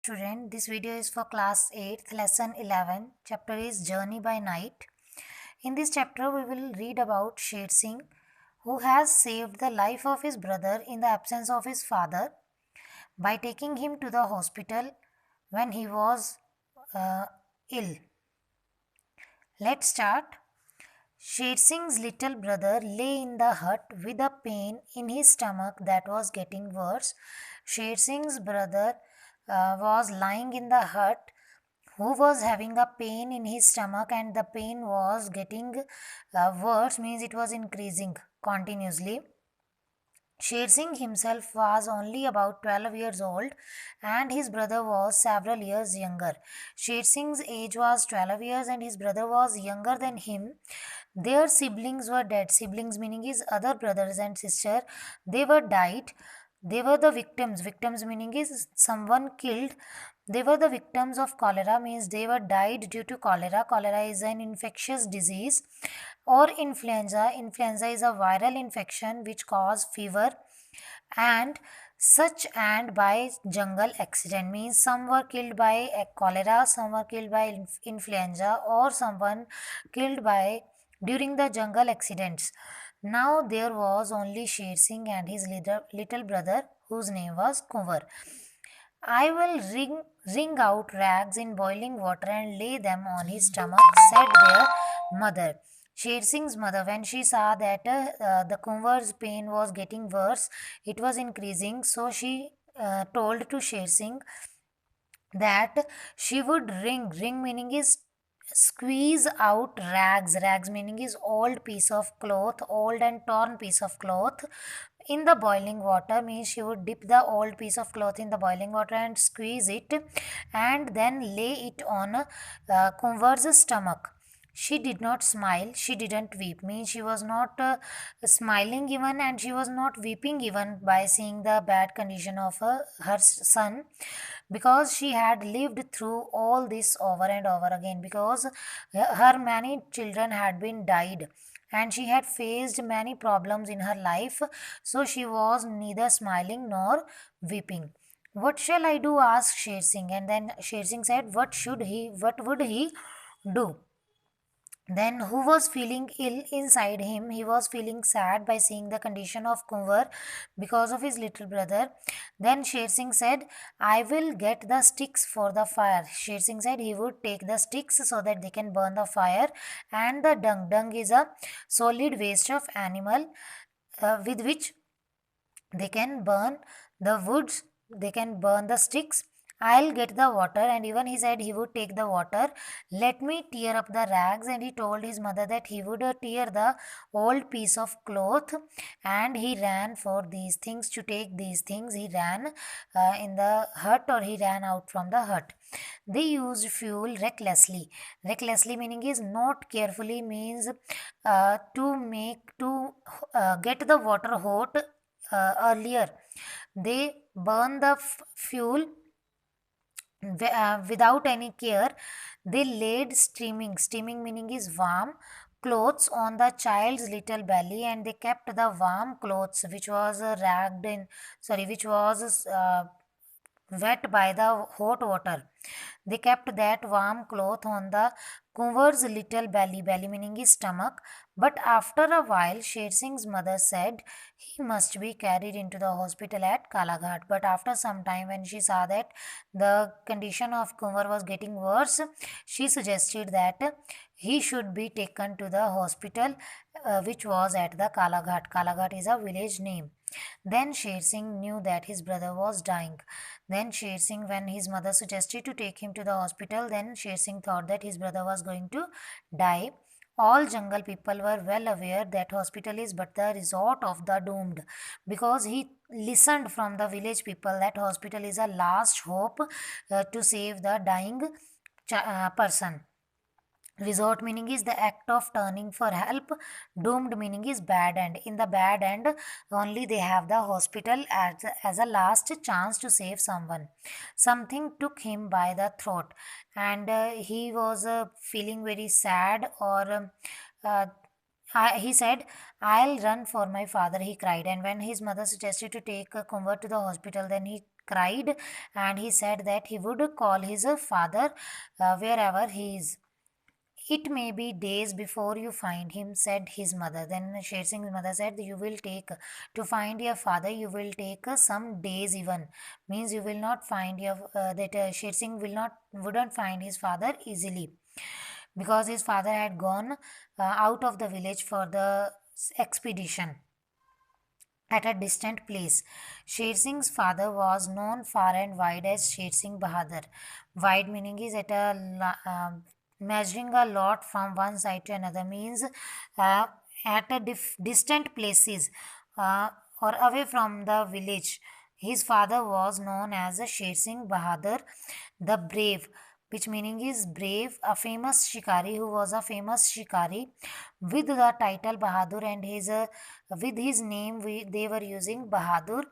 student. This video is for class 8th, lesson 11. Chapter is Journey by Night. In this chapter, we will read about Sher Singh, who has saved the life of his brother in the absence of his father by taking him to the hospital when he was ill. Let's start. Sher Singh's little brother lay in the hut with a pain in his stomach that was getting worse. Sher Singh's brother was lying in the hut who was having a pain in his stomach, and the pain was getting worse, means it was increasing continuously. Sher Singh himself was only about 12 years old and his brother was several years younger. Sher Singh's age was 12 years and his brother was younger than him. Their siblings were dead. Siblings meaning his other brothers and sister. They were died. They were the victims. Victims meaning is someone killed. They were the victims of cholera, means they were died due to cholera. Cholera is an infectious disease, or influenza. Influenza is a viral infection which cause fever and such, and by jungle accident, means some were killed by a cholera, some were killed by influenza, or someone killed by during the jungle accidents. Now there was only Sher Singh and his little brother whose name was Kunwar. I will wring out rags in boiling water and lay them on his stomach, said their mother. Sher Singh's mother, when she saw that the Kunwar's pain was getting worse, it was increasing, so she told to Sher Singh that she would wring meaning is squeeze out rags meaning is old piece of cloth, old and torn piece of cloth in the boiling water, means she would dip the old piece of cloth in the boiling water and squeeze it and then lay it on Kunwar's stomach. She did not smile, she didn't weep, means she was not smiling even, and she was not weeping even by seeing the bad condition of her son, because she had lived through all this over and over again, because her many children had been died and she had faced many problems in her life, so she was neither smiling nor weeping. What shall I do? Asked Sher Singh, and then Sher Singh said, what would he do? Then, who was feeling ill inside him? He was feeling sad by seeing the condition of Kunwar because of his little brother. Then Sher Singh said, I will get the sticks for the fire. Sher Singh said he would take the sticks so that they can burn the fire, and the dung. Dung is a solid waste of animal with which they can burn the woods, they can burn the sticks. I'll get the water, and even he said he would take the water. Let me tear up the rags, and he told his mother that he would tear the old piece of cloth, and he ran for these things. To take these things, he ran in the hut, or he ran out from the hut. They used fuel recklessly. Recklessly meaning is not carefully, means to get the water hot earlier. They burn the fuel without any care. They laid steaming meaning is warm clothes on the child's little belly, and they kept the warm clothes which was which was wet by the hot water. They kept that warm cloth on the Kunwar's little belly meaning his stomach. But after a while, Sher Singh's mother said he must be carried into the hospital at Kalaghat. But after some time, when she saw that the condition of Kunwar was getting worse, she suggested that he should be taken to the hospital which was at the Kalaghat. Kalaghat is a village name. Then Sher Singh knew that his brother was dying. Then Sher Singh, when his mother suggested to take him to the hospital, then Sher Singh thought that his brother was going to die. All jungle people were well aware that hospital is but the resort of the doomed, because he listened from the village people that hospital is a last hope to save the dying person. Resort meaning is the act of turning for help. Doomed meaning is bad end. In the bad end, only they have the hospital as a last chance to save someone. Something took him by the throat, and he was feeling very sad, or uh, he said, I'll run for my father, he cried. And when his mother suggested to take Kumar to the hospital, then he cried, and he said that he would call his father wherever he is. It may be days before you find him, said his mother. Then Sher Singh's mother said, you will take, to find your father, you will take some days even. Means you will not find Sher Singh wouldn't find his father easily, because his father had gone out of the village for the expedition at a distant place. Sher Singh's father was known far and wide as Sher Singh Bahadur. Wide meaning is measuring a lot from one side to another, means uh, at a distant places uh, or away from the village. His father was known as Sher Singh Bahadur the Brave, which meaning is brave, a famous shikari who was a famous shikari with the title Bahadur, and his with his name they were using Bahadur,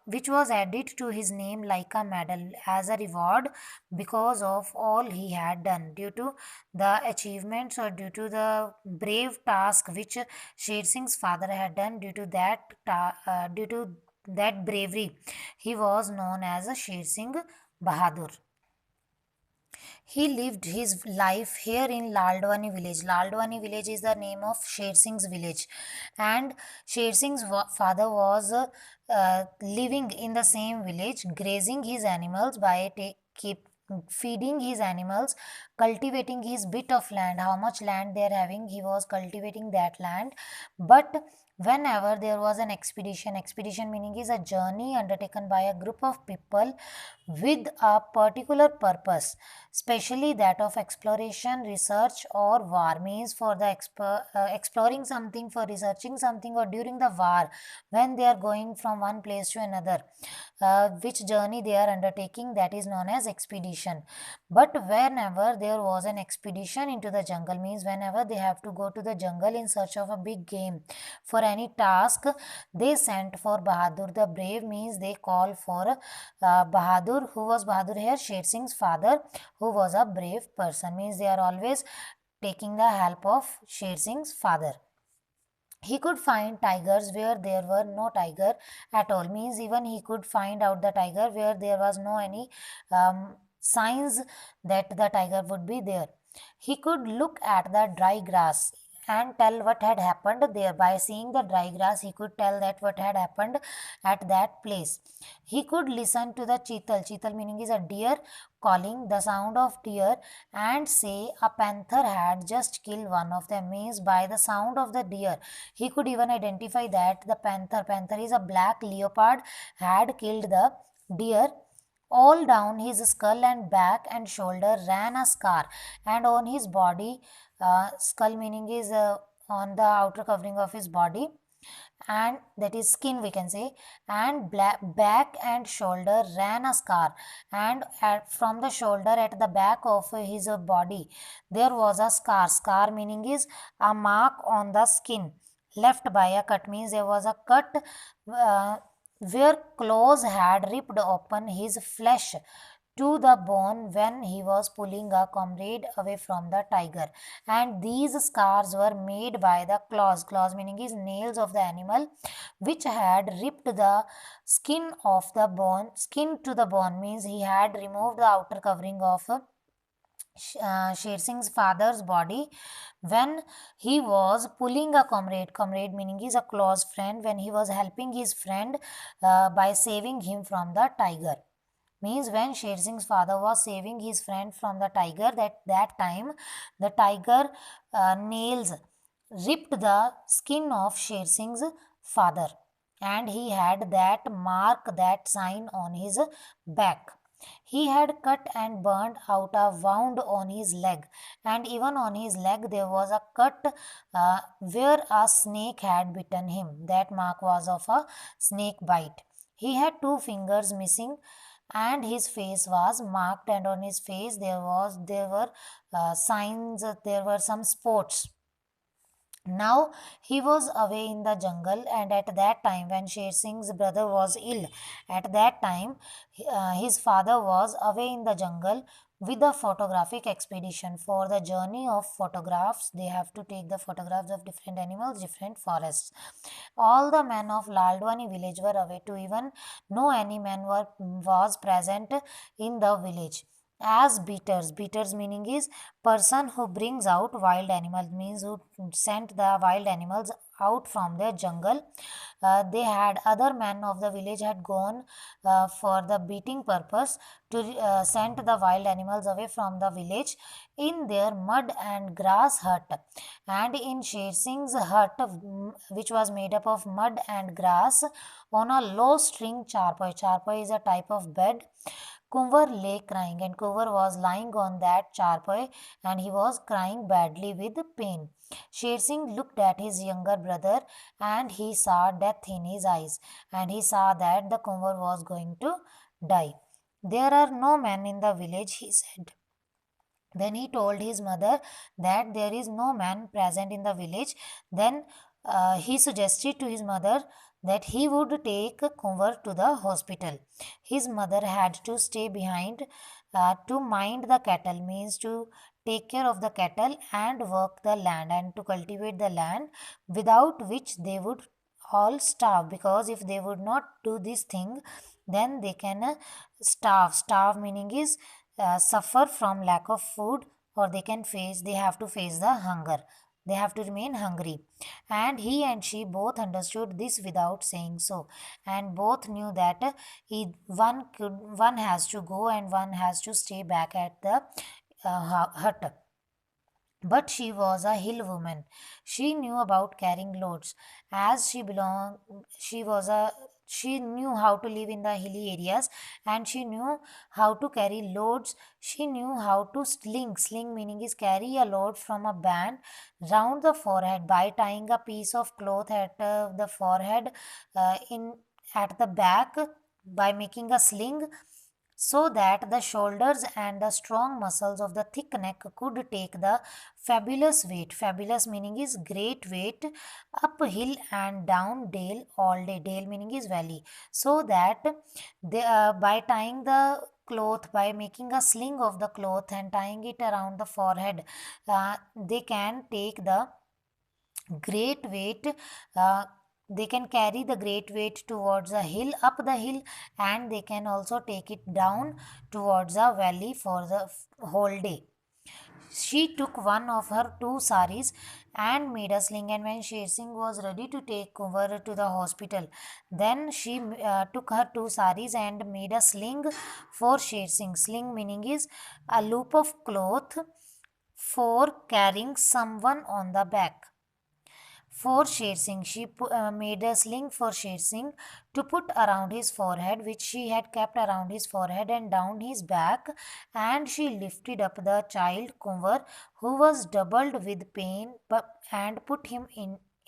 which was added to his name like a medal as a reward because of all he had done, due to the achievements or due to the brave task which Sher Singh's father had done. Due to that bravery, he was known as a Sher Singh Bahadur. He lived his life here in Laldwani village. Laldwani village is the name of Sher Singh's village, and Sher Singh's father was living in the same village, grazing his animals by keep feeding his animals, cultivating his bit of land. How much land they are having, he was cultivating that land. But whenever there was an expedition meaning is a journey undertaken by a group of people with a particular purpose, especially that of exploration, research, or war, means for the exploring something, for researching something, or during the war, when they are going from one place to another, which journey they are undertaking, that is known as expedition. But whenever there was an expedition into the jungle, means whenever they have to go to the jungle in search of a big game for any task, they sent for Bahadur the Brave, means they call for Bahadur. Who was Bahadur here? Sher Singh's father, who was a brave person, means they are always taking the help of Sher Singh's father. He could find tigers where there were no tiger at all, means even he could find out the tiger where there was no any signs that the tiger would be there. He could look at the dry grass and tell what had happened there. By seeing the dry grass, he could tell that what had happened at that place. He could listen to the cheetal meaning is a deer calling, the sound of deer, and say a panther had just killed one of them, means by the sound of the deer he could even identify that the panther is a black leopard, had killed the deer. All down his skull and back and shoulder ran a scar, and on his body, skull meaning is on the outer covering of his body, and that is skin we can say, and back and shoulder ran a scar, and from the shoulder at the back of his body there was a scar meaning is a mark on the skin left by a cut, means there was a cut uh, where claws had ripped open his flesh to the bone when he was pulling a comrade away from the tiger. And these scars were made by the claws meaning is nails of the animal, which had ripped the skin to the bone, means he had removed the outer covering of Sher Singh's father's body when he was pulling a comrade meaning is a close friend, when he was helping his friend by saving him from the tiger. Means when Sher Singh's father was saving his friend from the tiger, that time the tiger nails ripped the skin of Sher Singh's father, and he had that mark, that sign on his back. He had cut and burned out a wound on his leg, and even on his leg there was a cut where a snake had bitten him. That mark was of a snake bite. He had two fingers missing, and his face was marked, and on his face there were signs, there were some spots. Now he was away in the jungle, and at that time, when Sher Singh's brother was ill, at that time his father was away in the jungle with the photographic expedition. For the journey of photographs, they have to take the photographs of different animals, different forests. All the men of Laldwani village were away to even no any man was present in the village. As beaters, beaters meaning is person who brings out wild animals, means who sent the wild animals out from the jungle. They had other men of the village had gone for the beating purpose to send the wild animals away from the village in their mud and grass hut. And in Sher Singh's hut, which was made up of mud and grass, on a low string charpoy. Charpoy is a type of bed. Kunvar lay crying, and Kunvar was lying on that charpoy and he was crying badly with pain. Sher Singh looked at his younger brother and he saw death in his eyes, and he saw that the Kunvar was going to die. There are no men in the village, he said. Then he told his mother that there is no man present in the village. Then he suggested to his mother that he would take Kunvar to the hospital. His mother had to stay behind to mind the cattle, means to take care of the cattle and work the land and to cultivate the land, without which they would all starve, because if they would not do this thing, then they can starve meaning is suffer from lack of food, or they have to face the hunger, they have to remain hungry. And he and she both understood this without saying so, and both knew that one has to go and one has to stay back at the hut. But she was a hill woman. She knew about carrying loads. As she was a she knew how to live in the hilly areas, and she knew how to carry loads. She knew how to sling meaning is carry a load from a band round the forehead by tying a piece of cloth at the forehead in at the back by making a sling, so that the shoulders and the strong muscles of the thick neck could take the fabulous weight. Fabulous meaning is great weight, uphill and down dale all day. Dale meaning is valley. So that by tying the cloth, by making a sling of the cloth and tying it around the forehead, they can take the great weight. uh, they can carry the great weight towards a hill, up the hill, and they can also take it down towards a valley for the whole day. She took one of her two saris and made a sling, and when Sher Singh was ready to take Kunwar to the hospital, then she took her two saris and made a sling for Sher Singh. Sling meaning is a loop of cloth for carrying someone on the back. For Sher Singh, she made a sling for Sher Singh to put around his forehead, which she had kept around his forehead and down his back, and she lifted up the child Kunwar, who was doubled with pain, and put him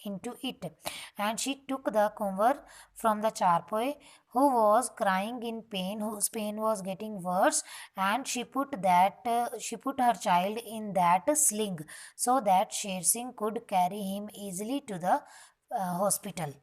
into it. And she took the Kunwar from the charpoy, who was crying in pain, whose pain was getting worse, and she put her child in that sling, so that Sher Singh could carry him easily to the hospital.